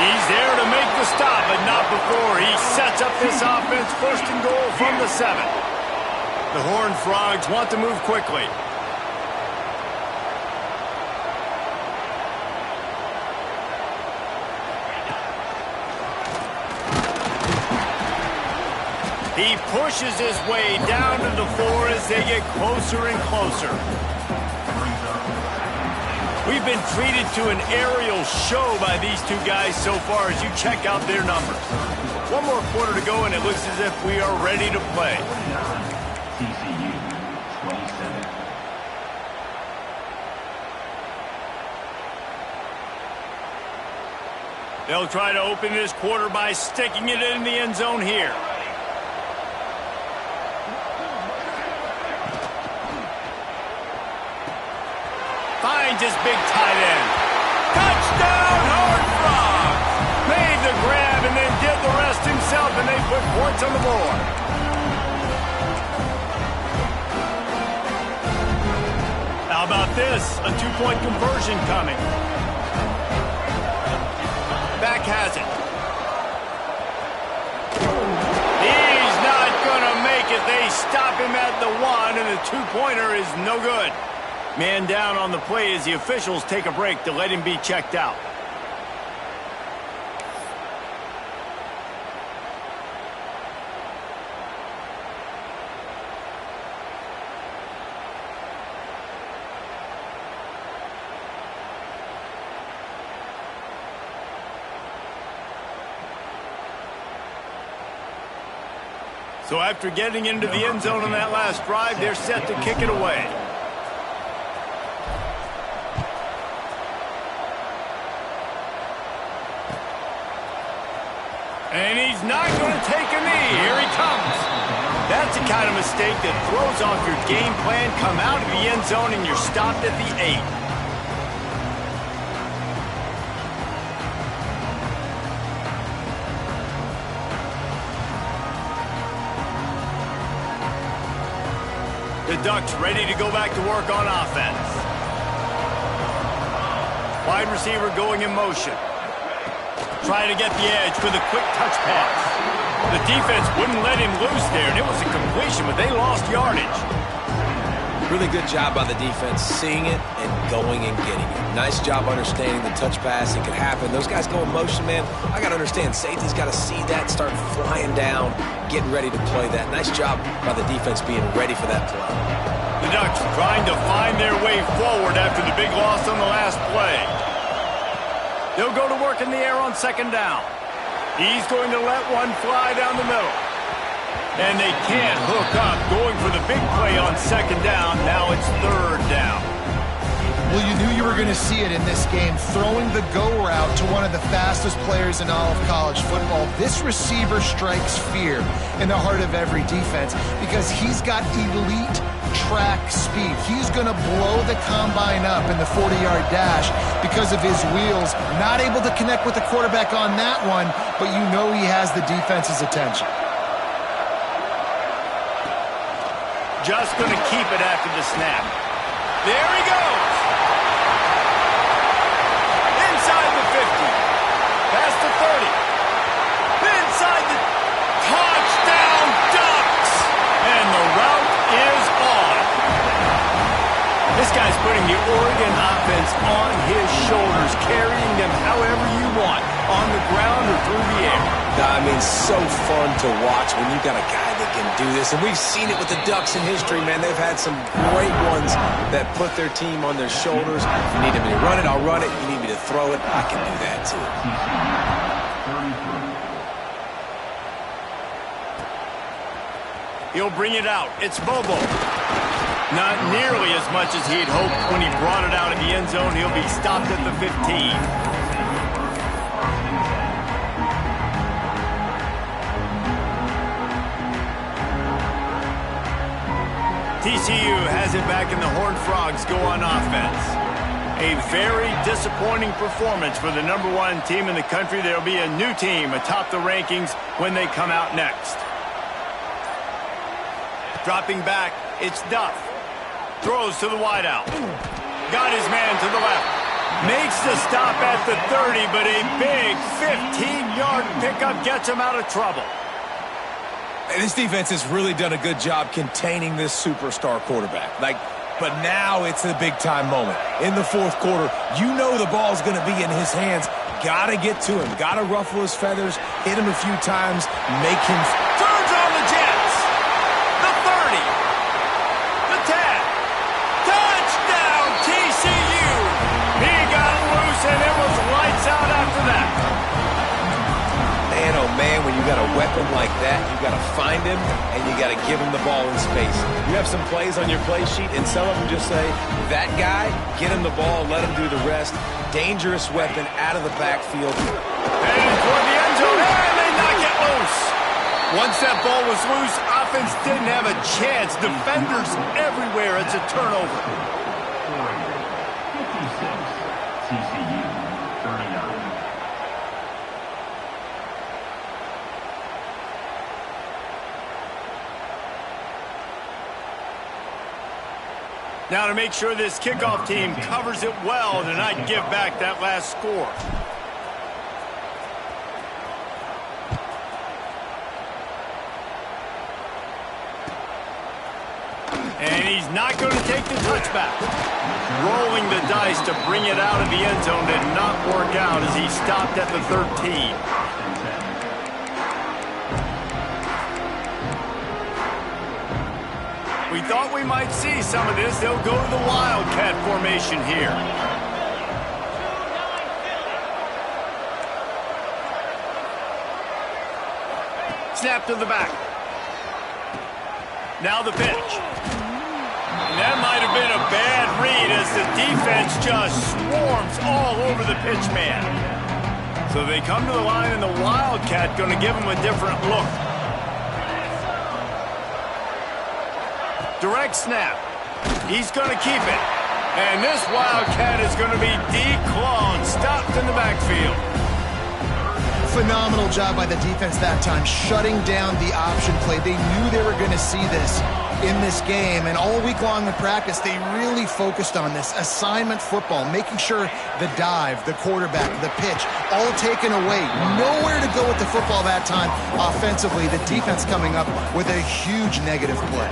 He's there to make the stop, but not before. He sets up this offense first and goal from the 7. The Horned Frogs want to move quickly. He pushes his way down to the 4 as they get closer and closer. We've been treated to an aerial show by these two guys so far as you check out their numbers. One more quarter to go, and it looks as if we are ready to play. TCU 27. They'll try to open this quarter by sticking it in the end zone here. Finds his big tight end. Touchdown, Horned Frogs! Made the grab and then did the rest himself, and they put points on the board. How about this? A 2-point conversion coming. Back has it. He's not going to make it. They stop him at the 1, and the 2-pointer is no good. Man down on the play as the officials take a break to let him be checked out. So after getting into the end zone on that last drive, they're set to kick it away. And he's not going to take a knee. Here he comes. That's the kind of mistake that throws off your game plan. Come out of the end zone and you're stopped at the 8. The Ducks ready to go back to work on offense. Wide receiver going in motion. Trying to get the edge with a quick touch pass. The defense wouldn't let him loose there, and it was a completion, but they lost yardage. Really good job by the defense, seeing it and going and getting it. Nice job understanding the touch pass. It could happen. Those guys go in motion, man. I got to understand, safety's got to see that, start flying down, getting ready to play that. Nice job by the defense being ready for that play. The Ducks trying to find their way forward after the big loss on the last play. They'll go to work in the air on second down. He's going to let one fly down the middle. And they can't hook up, going for the big play on second down. Now it's third down. Well, you knew you were going to see it in this game, throwing the go route to one of the fastest players in all of college football. This receiver strikes fear in the heart of every defense because he's got elite track speed. He's going to blow the combine up in the 40-yard dash because of his wheels. Not able to connect with the quarterback on that one, but you know he has the defense's attention. Just going to keep it after the snap. There he goes. Inside the 50. Past the 30. Inside the touchdown putting the Oregon offense on his shoulders, carrying them however you want, on the ground or through the air. I mean, so fun to watch when you've got a guy that can do this. And we've seen it with the Ducks in history, man. They've had some great ones that put their team on their shoulders. If you need me to run it, I'll run it. You need me to throw it, I can do that too. He'll bring it out. It's Bobo. Not nearly as much as he'd hoped when he brought it out of the end zone. He'll be stopped at the 15. TCU has it back in the Horned Frogs go on offense. A very disappointing performance for the #1 team in the country. There'll be a new team atop the rankings when they come out next. Dropping back, it's Duff. Throws to the wideout. Got his man to the left. Makes the stop at the 30, but a big 15-yard pickup gets him out of trouble. And this defense has really done a good job containing this superstar quarterback. But now it's a big-time moment. In the fourth quarter, you know the ball's going to be in his hands. Got to get to him. Got to ruffle his feathers, hit him a few times, make him... Turns on the Jets. The 30. The 10. Touchdown, TCU. He got loose, and it was lights out after that. Man, oh man, when you got a weapon like that, you got to find him, and you got to give him the ball in space. You have some plays on your play sheet, and some of them just say, that guy, get him the ball, let him do the rest. Dangerous weapon out of the backfield. And toward the end zone, and they knock it loose. Once that ball was loose, offense didn't have a chance. Defenders everywhere. It's a turnover. 56, TCU, 39. Now to make sure this kickoff team covers it well to not give back that last score. And he's not going to take the touchback. Rolling the dice to bring it out of the end zone did not work out as he stopped at the 13. We thought we might see some of this. They'll go to the Wildcat formation here. Snap to the back. Now the pitch. And that might have been a bad read as the defense just swarms all over the pitch man. So they come to the line, and the Wildcat going to give him a different look. Direct snap. He's going to keep it. And this Wildcat is going to be declawed, stopped in the backfield. Phenomenal job by the defense that time, shutting down the option play. They knew they were going to see this in this game, and all week long in practice, they really focused on this assignment football, making sure the dive, the quarterback, the pitch, all taken away. Nowhere to go with the football that time offensively. The defense coming up with a huge negative play.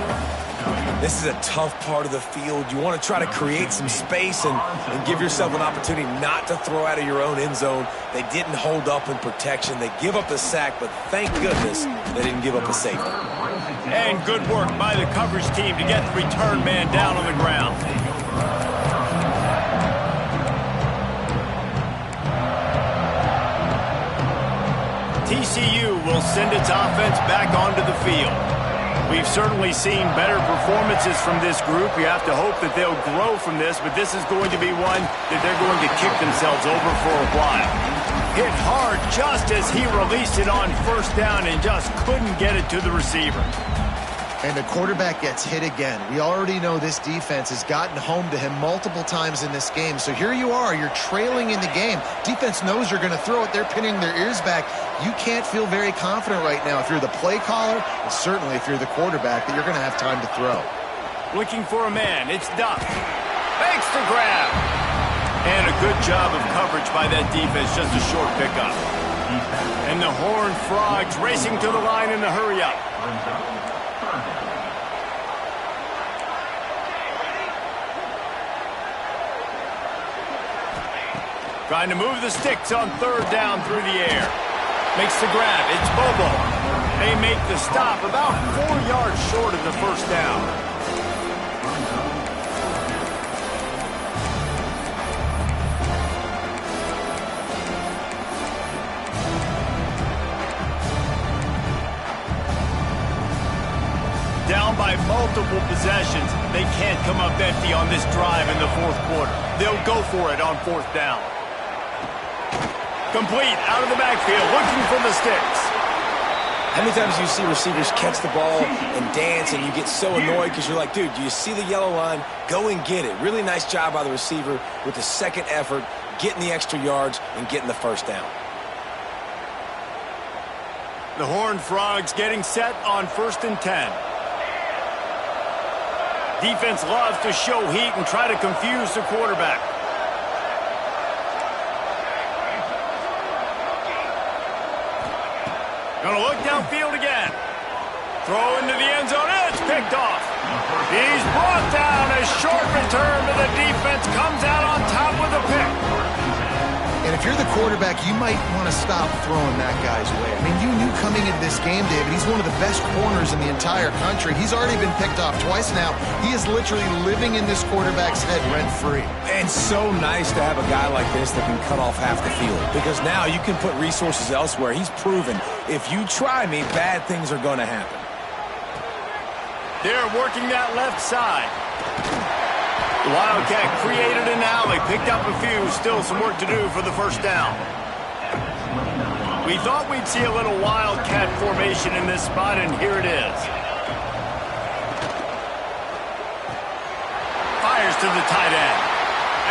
This is a tough part of the field. You want to try to create some space and give yourself an opportunity not to throw out of your own end zone. They didn't hold up in protection. They give up the sack, but thank goodness they didn't give up a safety. And good work by the coverage team to get the return man down on the ground. TCU will send its offense back onto the field. We've certainly seen better performances from this group. You have to hope that they'll grow from this, but this is going to be one that they're going to kick themselves over for a while. Hit hard just as he released it on first down and just couldn't get it to the receiver. And the quarterback gets hit again. We already know this defense has gotten home to him multiple times in this game. So here you are, you're trailing in the game. Defense knows you're going to throw it. They're pinning their ears back. You can't feel very confident right now if you're the play caller, and certainly if you're the quarterback, that you're going to have time to throw. Looking for a man. It's Duff. Makes the grab. And a good job of coverage by that defense. Just a short pickup. And the Horned Frogs racing to the line in the hurry-up. Trying to move the sticks on third down through the air. Makes the grab. It's Bobo. They make the stop about 4 yards short of the first down. Down by multiple possessions. They can't come up empty on this drive in the fourth quarter. They'll go for it on fourth down. Complete out of the backfield, looking for the sticks. How many times do you see receivers catch the ball and dance and you get so annoyed because you're like, dude, do you see the yellow line? Go and get it. Really nice job by the receiver with the second effort, getting the extra yards and getting the first down. The Horned Frogs getting set on 1st and 10. Defense loves to show heat and try to confuse the quarterback. Gonna look downfield again. Throw into the end zone. It's picked off. He's brought down. A short return, but the defense comes out on top with a pick. And if you're the quarterback, you might want to stop throwing that guy's way. I mean, you knew coming into this game, David, he's one of the best corners in the entire country. He's already been picked off twice now. He is literally living in this quarterback's head rent-free. And so nice to have a guy like this that can cut off half the field. Because now you can put resources elsewhere. He's proven, if you try me, bad things are going to happen. They're working that left side. The Wildcat created an alley, picked up a few, still some work to do for the first down. We thought we'd see a little Wildcat formation in this spot, and here it is. Fires to the tight end.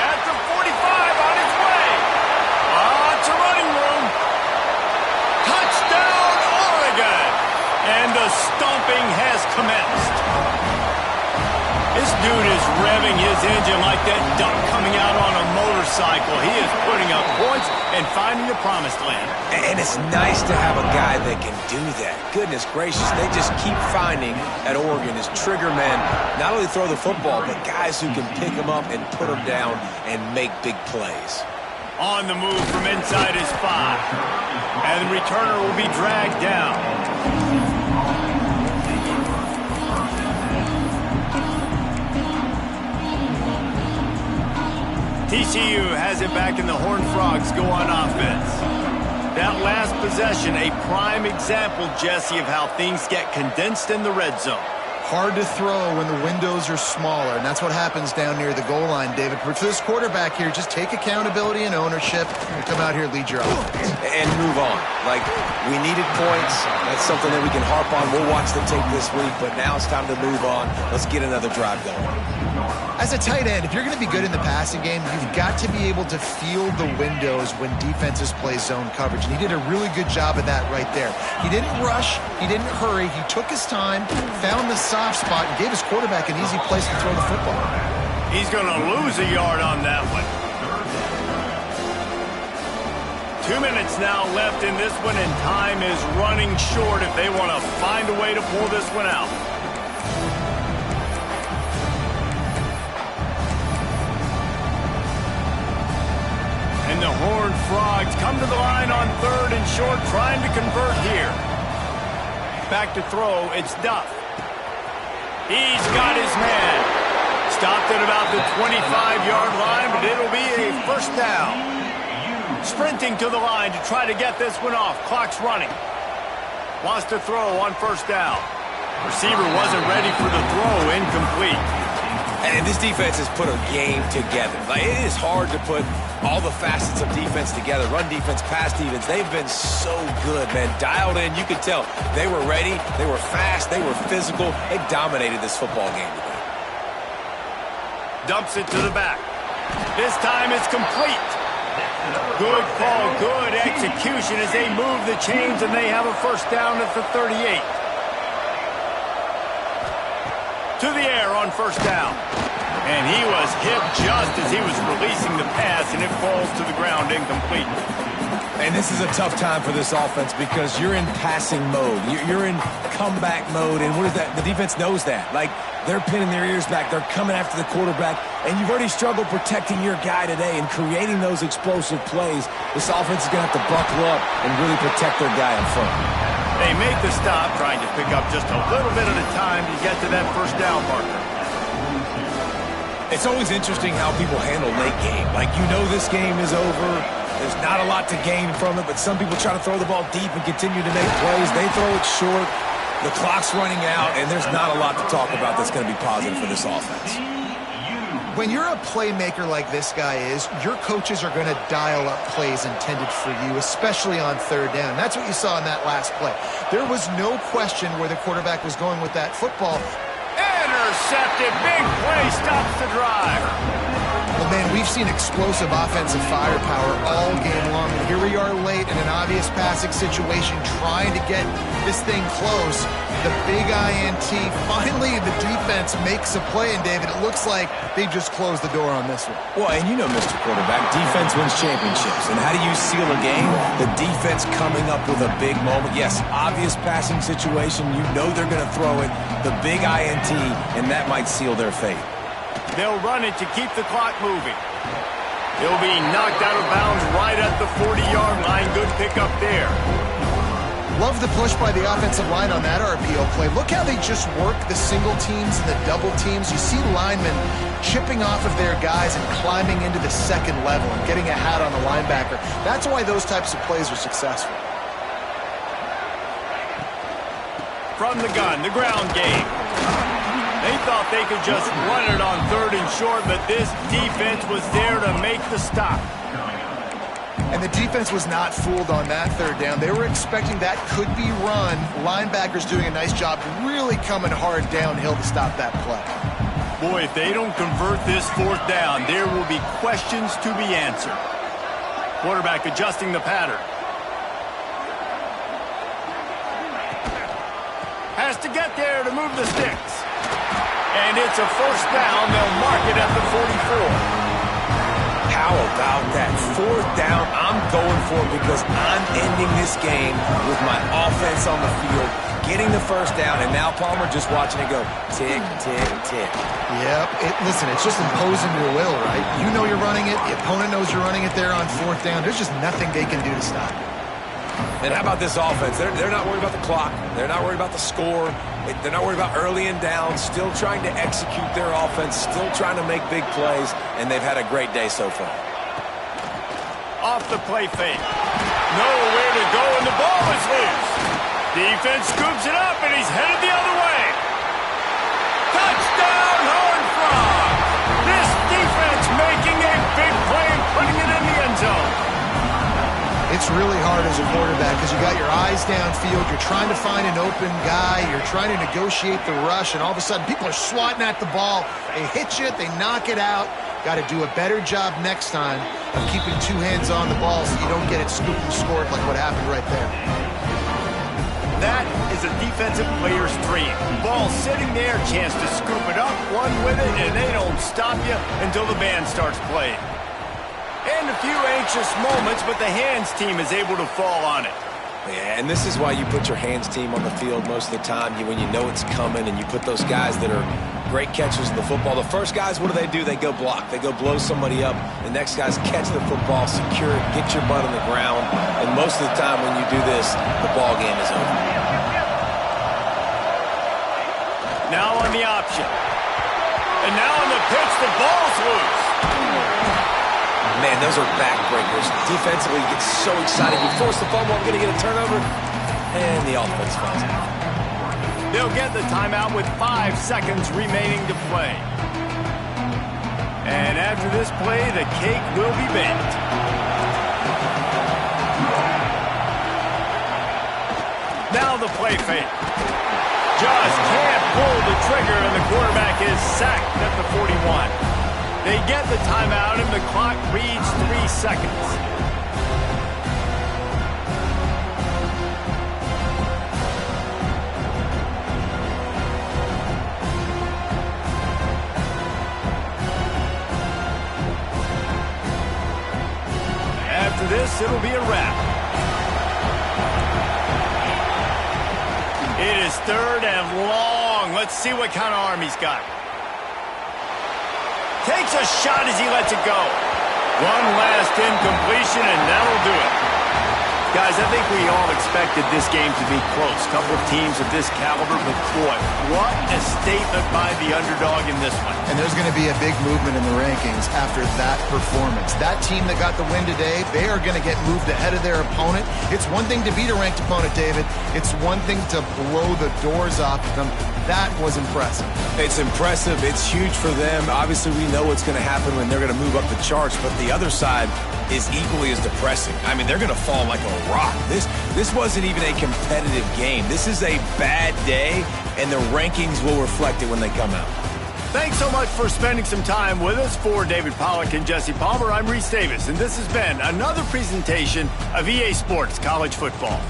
At the 45, on his way. Lots of running room. Touchdown, Oregon! And the stomping has commenced. This dude is revving his engine like that duck coming out on a motorcycle. He is putting up points and finding the promised land. And it's nice to have a guy that can do that. Goodness gracious, they just keep finding at Oregon is trigger men. Not only throw the football, but guys who can pick them up and put them down and make big plays. On the move from inside his spot. And the returner will be dragged down. TCU has it back and the Horned Frogs go on offense. That last possession, a prime example, Jesse, of how things get condensed in the red zone. Hard to throw when the windows are smaller, and that's what happens down near the goal line, David. But for this quarterback here, just take accountability and ownership and come out here and lead your offense. And move on. Like, we needed points. That's something that we can harp on. We'll watch the tape this week, but now it's time to move on. Let's get another drive going. As a tight end, if you're going to be good in the passing game, you've got to be able to feel the windows when defenses play zone coverage. And he did a really good job of that right there. He didn't rush. He didn't hurry. He took his time, found the soft spot, and gave his quarterback an easy place to throw the football. He's going to lose a yard on that one. 2 minutes now left in this one, and time is running short if they want to find a way to pull this one out. And the Horned Frogs come to the line on 3rd and short, trying to convert here. Back to throw, it's Duff. He's got his man. Stopped at about the 25-yard line, but it'll be a first down. Sprinting to the line to try to get this one off. Clock's running. Wants to throw on first down. Receiver wasn't ready for the throw, incomplete. And this defense has put a game together. Like, it is hard to put all the facets of defense together. Run defense, pass defense. They've been so good, man. Dialed in. You could tell they were ready. They were fast. They were physical. They dominated this football game today. Dumps it to the back. This time it's complete. Good call, good execution as they move the chains and they have a first down at the 38. To the air on first down. And he was hit just as he was releasing the pass, and it falls to the ground incomplete. And this is a tough time for this offense because you're in passing mode. You're in comeback mode, and what is that? The defense knows that. Like, They're pinning their ears back. They're coming after the quarterback. And you've already struggled protecting your guy today and creating those explosive plays. This offense is going to have to buckle up and really protect their guy in front. They make the stop, trying to pick up just a little bit at a time to get to that first down marker. It's always interesting how people handle late game. Like, you know this game is over. There's not a lot to gain from it, but some people try to throw the ball deep and continue to make plays. They throw it short. The clock's running out, and there's not a lot to talk about that's going to be positive for this offense. When you're a playmaker like this guy is, your coaches are going to dial up plays intended for you, especially on third down. That's what you saw in that last play. There was no question where the quarterback was going with that football. Intercepted. Big play stops the drive. Well, man, we've seen explosive offensive firepower all game long. And here we are late in an obvious passing situation trying to get this thing close. The big INT. Finally, the defense makes a play. And, David, it looks like they just closed the door on this one. Well, and you know, Mr. Quarterback, defense wins championships. And how do you seal a game? The defense coming up with a big moment. Yes, obvious passing situation. You know they're going to throw it. The big INT, and that might seal their fate. They'll run it to keep the clock moving. He'll be knocked out of bounds right at the 40-yard line. Good pickup there. Love the push by the offensive line on that RPO play. Look how they just work the single teams and the double teams. You see linemen chipping off of their guys and climbing into the second level and getting a hat on the linebacker. That's why those types of plays are successful. From the gun, the ground game. They thought they could just run it on third and short, but this defense was there to make the stop. And the defense was not fooled on that third down. They were expecting that could be run. Linebackers doing a nice job really coming hard downhill to stop that play. Boy, if they don't convert this fourth down, there will be questions to be answered. Quarterback adjusting the pattern. Has to get there to move the sticks. And it's a first down. They'll mark it at the 44. How about that? Fourth down, I'm going for it because I'm ending this game with my offense on the field, getting the first down, and now Palmer just watching it go tick, tick, tick. Yep. Listen, it's just imposing your will, right? You know you're running it. The opponent knows you're running it there on fourth down. There's just nothing they can do to stop it. And how about this offense? They're not worried about the clock. They're not worried about the score. They're not worried about early and down. Still trying to execute their offense. Still trying to make big plays. And they've had a great day so far. Off the play fake. Nowhere to go, and the ball is loose. Defense scoops it up, and he's headed the other way. Touchdown, Horned Frogs! This defense making a big play and putting it in the end zone. It's really hard as a quarterback because you got your eyes downfield. You're trying to find an open guy. You're trying to negotiate the rush, and all of a sudden people are swatting at the ball. They hit you. They knock it out. Got to do a better job next time of keeping two hands on the ball so you don't get it scooped and scored like what happened right there. That is a defensive player's dream. Ball sitting there, chance to scoop it up, run with it, and they don't stop you until the band starts playing. And a few anxious moments, but the hands team is able to fall on it. Yeah, and this is why you put your hands team on the field most of the time when you know it's coming, and you put those guys that are great catchers of the football. The first guys, what do? They go block. They go blow somebody up. The next guys catch the football, secure it, get your butt on the ground. And most of the time when you do this, the ball game is over. Now on the option. And now on the pitch, the ball's loose. Man, those are backbreakers. Defensively, you get so excited. You force the fumble, I'm going to get a turnover. And the offense finds it. They'll get the timeout with 5 seconds remaining to play. And after this play, the cake will be baked. Now the play fake. Just can't pull the trigger, and the quarterback is sacked at the 41. They get the timeout, and the clock reads 3 seconds. After this, it'll be a wrap. It is third and long. Let's see what kind of arm he's got. Takes a shot as he lets it go. One last incompletion, and that'll do it. Guys, I think we all expected this game to be close. Couple of teams of this caliber, but boy, what a statement by the underdog in this one. And there's going to be a big movement in the rankings after that performance. That team that got the win today, they are going to get moved ahead of their opponent. It's one thing to beat a ranked opponent, David. It's one thing to blow the doors off them. That was impressive. It's impressive. It's huge for them. Obviously, we know what's going to happen when they're going to move up the charts, but the other side is equally as depressing. I mean, they're going to fall like a rock. This wasn't even a competitive game. This is a bad day, and the rankings will reflect it when they come out. Thanks so much for spending some time with us. For David Pollack and Jesse Palmer, I'm Reese Davis, and this has been another presentation of EA Sports College Football.